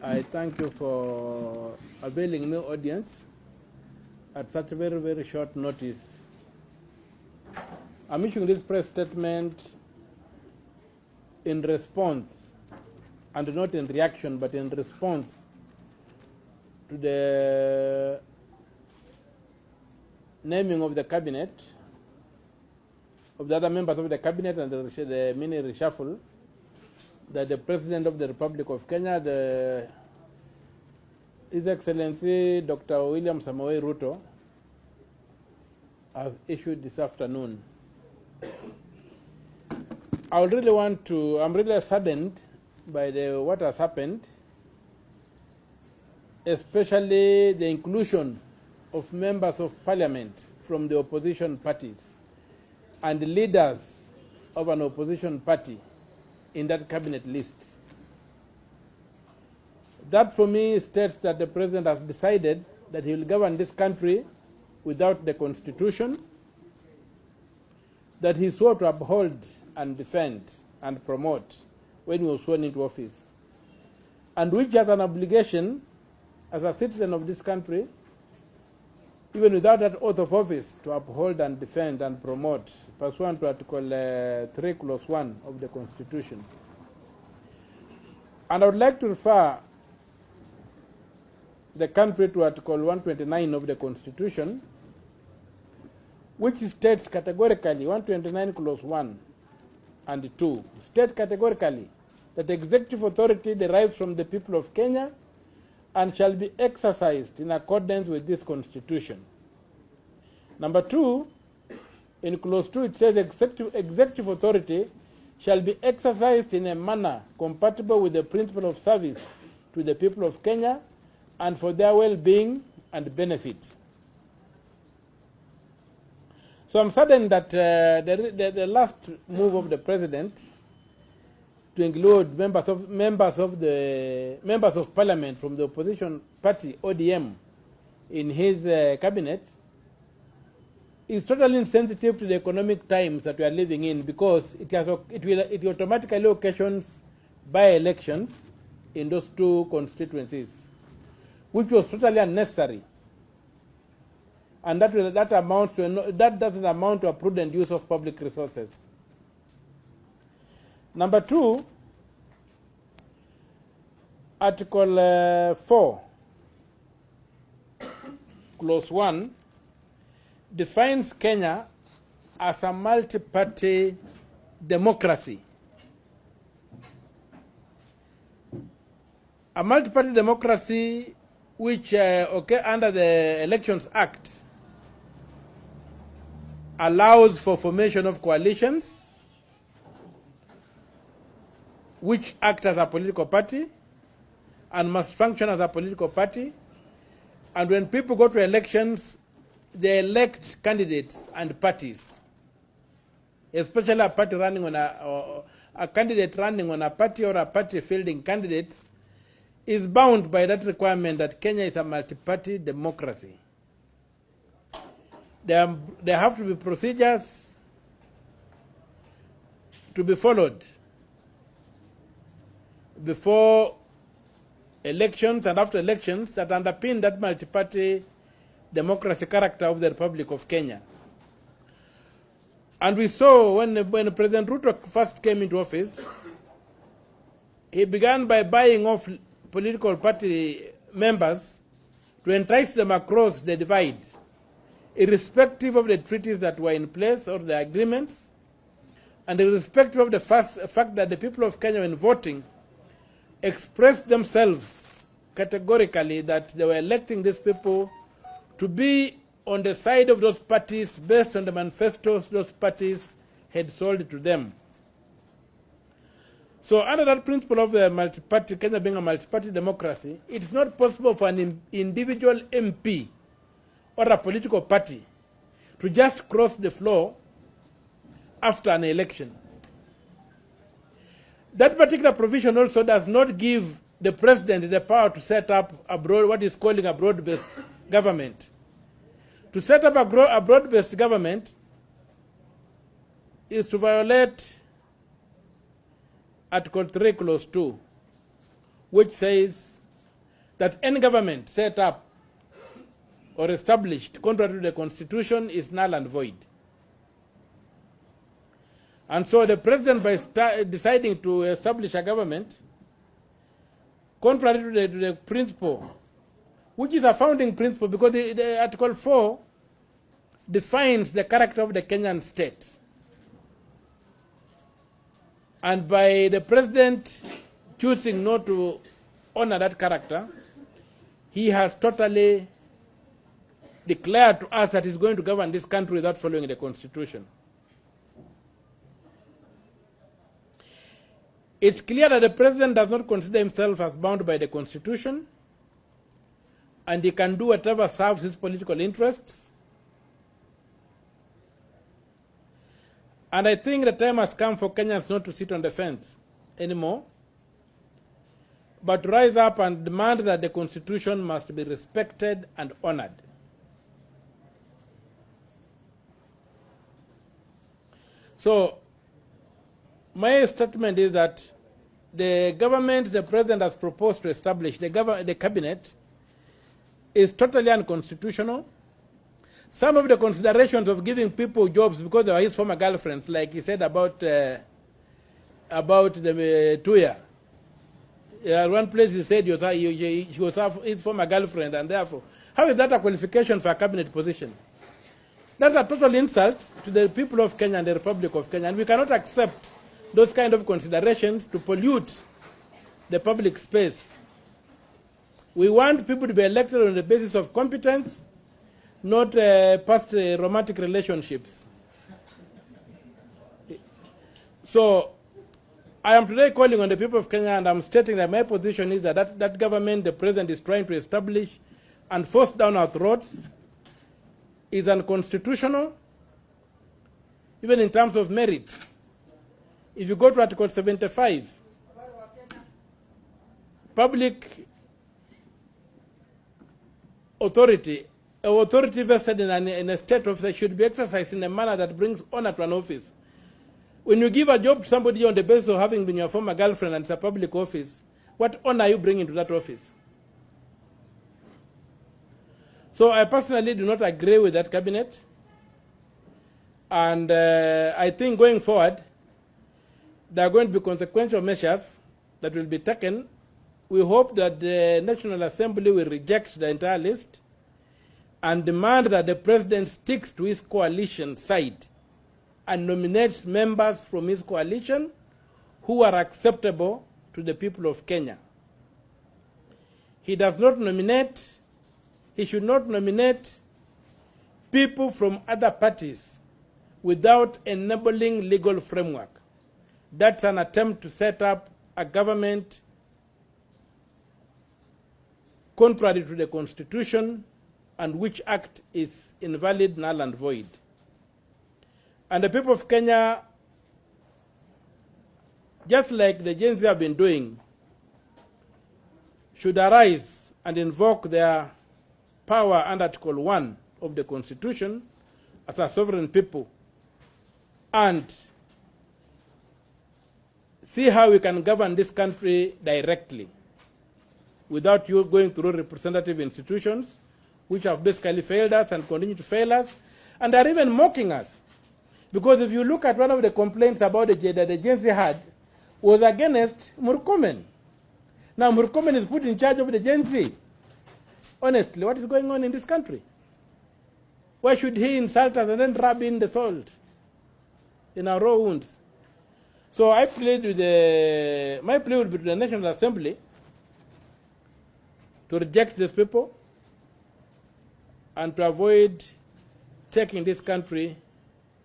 I thank you for availing me audience at such a very, very short notice. I'm issuing this press statement in response, and not in reaction, but in response to the naming of the cabinet, of the other members of the cabinet, and the mini reshuffle that the President of the Republic of Kenya, His Excellency Dr. William Samoei Ruto, has issued this afternoon. I'm really saddened by what has happened, especially the inclusion of members of parliament from the opposition parties and the leaders of an opposition party in that cabinet list. That for me states that the president has decided that he will govern this country without the constitution, that he swore to uphold and defend and promote when he was sworn into office, and which has an obligation as a citizen of this country, even without that oath of office, to uphold and defend and promote, pursuant to Article 3 Clause 1 of the Constitution. And I would like to refer the country to Article 129 of the Constitution, which states categorically, 129 Clause 1 and 2, state categorically that executive authority derives from the people of Kenya and shall be exercised in accordance with this Constitution. Number 2, in Clause 2, it says executive authority shall be exercised in a manner compatible with the principle of service to the people of Kenya and for their well-being and benefit. So I'm saddened that the last move of the president to include members of parliament from the opposition party ODM in his cabinet is totally insensitive to the economic times that we are living in, because it automatically occasions by-elections in those two constituencies, which was totally unnecessary, and that doesn't amount to a prudent use of public resources. Number 2, Article 4, Clause 1, defines Kenya as a multi-party democracy. A multi-party democracy which, under the Elections Act, allows for formation of coalitions which act as a political party and must function as a political party. And when people go to elections, they elect candidates and parties, especially a party running on a candidate running on a party or a party fielding candidates is bound by that requirement that Kenya is a multi-party democracy. There have to be procedures to be followed before elections and after elections that underpin that multi-party democracy character of the Republic of Kenya. And we saw when President Ruto first came into office, he began by buying off political party members to entice them across the divide, irrespective of the treaties that were in place or the agreements, and irrespective of the fact that the people of Kenya, when voting, expressed themselves categorically that they were electing these people to be on the side of those parties based on the manifestos those parties had sold to them. So under that principle of the multi-party, Kenya being a multi-party democracy, it's not possible for an individual MP or a political party to just cross the floor after an election. That particular provision also does not give the president the power to set up what is calling a broad-based government. To set up a broad-based government is to violate Article 3, Clause 2, which says that any government set up or established contrary to the Constitution is null and void. And so the president, by deciding to establish a government, contrary to the principle, which is a founding principle, because the Article 4 defines the character of the Kenyan state. And by the president choosing not to honor that character, he has totally declared to us that he's going to govern this country without following the Constitution. It's clear that the president does not consider himself as bound by the Constitution, and he can do whatever serves his political interests. And I think the time has come for Kenyans not to sit on the fence anymore, but to rise up and demand that the Constitution must be respected and honored. So, my statement is that the government the president has proposed to establish, the cabinet, is totally unconstitutional. Some of the considerations of giving people jobs because they are his former girlfriends, like he said about the Tuya. One place he said she was his former girlfriend, and therefore, how is that a qualification for a cabinet position? That's a total insult to the people of Kenya and the Republic of Kenya, and we cannot accept those kind of considerations to pollute the public space. We want people to be elected on the basis of competence, not past romantic relationships. So I am today calling on the people of Kenya, and I'm stating that my position is that that government the president is trying to establish and force down our throats is unconstitutional, even in terms of merit. If you go to Article 75, public authority, authority vested in a state officer should be exercised in a manner that brings honor to an office. When you give a job to somebody on the basis of having been your former girlfriend and it's a public office, what honor are you bringing to that office? So I personally do not agree with that cabinet. And I think going forward, there are going to be consequential measures that will be taken. We hope that the National Assembly will reject the entire list and demand that the president sticks to his coalition side and nominates members from his coalition who are acceptable to the people of Kenya. He should not nominate people from other parties without enabling legal framework. That's an attempt to set up a government contrary to the Constitution, and which act is invalid, null and void. And the people of Kenya, just like the Gen Z have been doing, should arise and invoke their power under Article 1 of the Constitution as a sovereign people and see how we can govern this country directly without you going through representative institutions which have basically failed us and continue to fail us, and are even mocking us. Because if you look at one of the complaints about that the Gen Z had was against Murkomen. Now Murkomen is put in charge of the Gen Z. Honestly, what is going on in this country? Why should he insult us and then rub in the salt in our raw wounds? So I plead with my plea would be to the National Assembly to reject these people and to avoid taking this country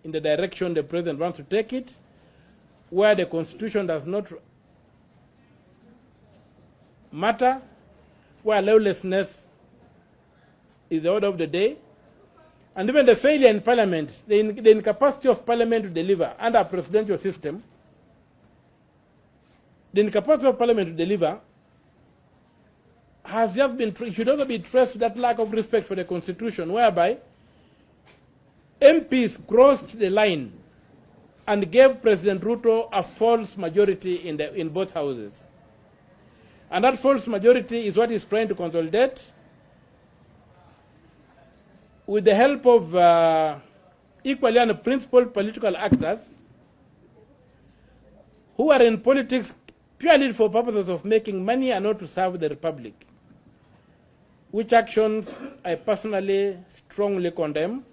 in the direction the president wants to take it, where the Constitution does not matter, where lawlessness is the order of the day, and even the failure in Parliament, the incapacity of Parliament to deliver under a presidential system, the incapacity of Parliament to deliver has just been, should also be traced to that lack of respect for the Constitution, whereby MPs crossed the line and gave President Ruto a false majority in both houses. And that false majority is what is trying to consolidate with the help of equally unprincipled political actors who are in politics purely for purposes of making money and not to serve the republic, which actions I personally strongly condemn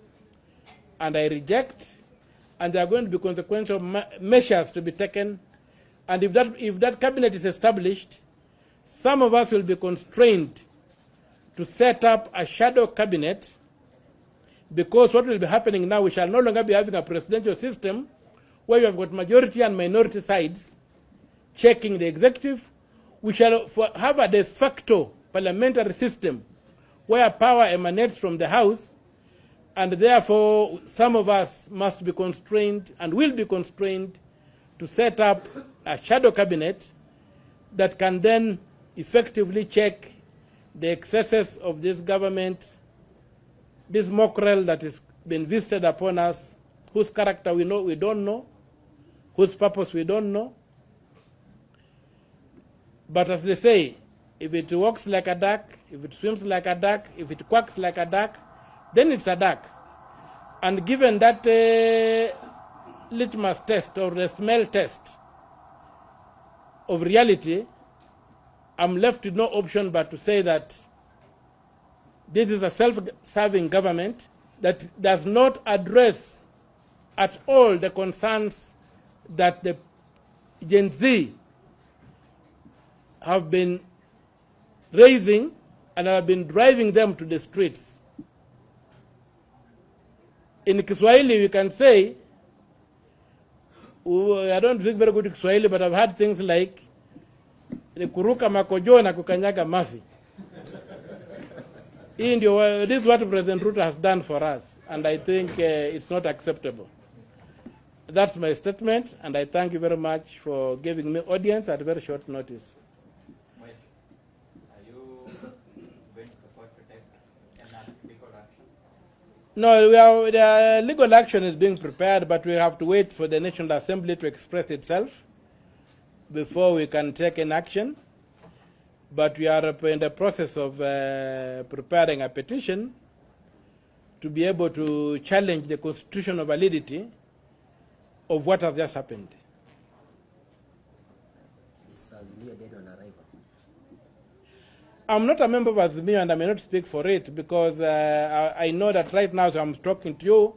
and I reject, and there are going to be consequential measures to be taken. And if that cabinet is established, some of us will be constrained to set up a shadow cabinet, because what will be happening now, we shall no longer be having a presidential system where you have got majority and minority sides checking the executive. We shall have a de facto parliamentary system where power emanates from the House, and therefore some of us must be constrained and will be constrained to set up a shadow cabinet that can then effectively check the excesses of this government, this mockerel that has been visited upon us, whose character we don't know, whose purpose we don't know. But as they say, if it walks like a duck, if it swims like a duck, if it quacks like a duck, then it's a duck. And given that litmus test or the smell test of reality, I'm left with no option but to say that this is a self-serving government that does not address at all the concerns that the Gen Z have been raising and have been driving them to the streets. In Kiswahili, we can say, I don't speak very good Kiswahili, but I've had things like kuruka makojo na kukanyaga mafi. This is what President Ruto has done for us, and I think it's not acceptable. That's my statement, and I thank you very much for giving me audience at very short notice. Well, are you going to propose to take another legal action? No, the legal action is being prepared, but we have to wait for the National Assembly to express itself before we can take an action. But we are in the process of preparing a petition to be able to challenge the constitutional validity of what has just happened. Is Azimio dead on arrival? I'm not a member of Azimio and I may not speak for it, because I know that right now as I'm talking to you,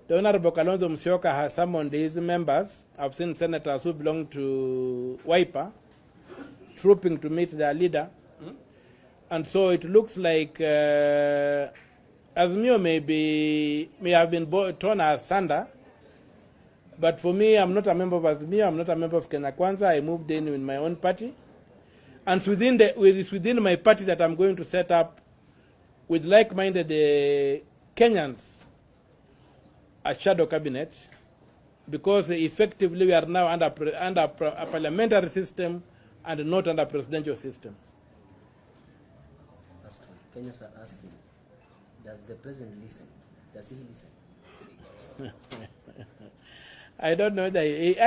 the Honorable Kalonzo Musyoka has summoned his members. I've seen senators who belong to Wiper trooping to meet their leader. And so it looks like Azimio may have been torn asunder. But for me, I'm not a member of Azimio, I'm not a member of Kenya Kwanza. I moved in with my own party. And it's within my party that I'm going to set up with like-minded Kenyans a shadow cabinet, because effectively we are now under a parliamentary system and not under a presidential system. That's true. Kenyans are asking, does the president listen? Does he listen? I don't know that.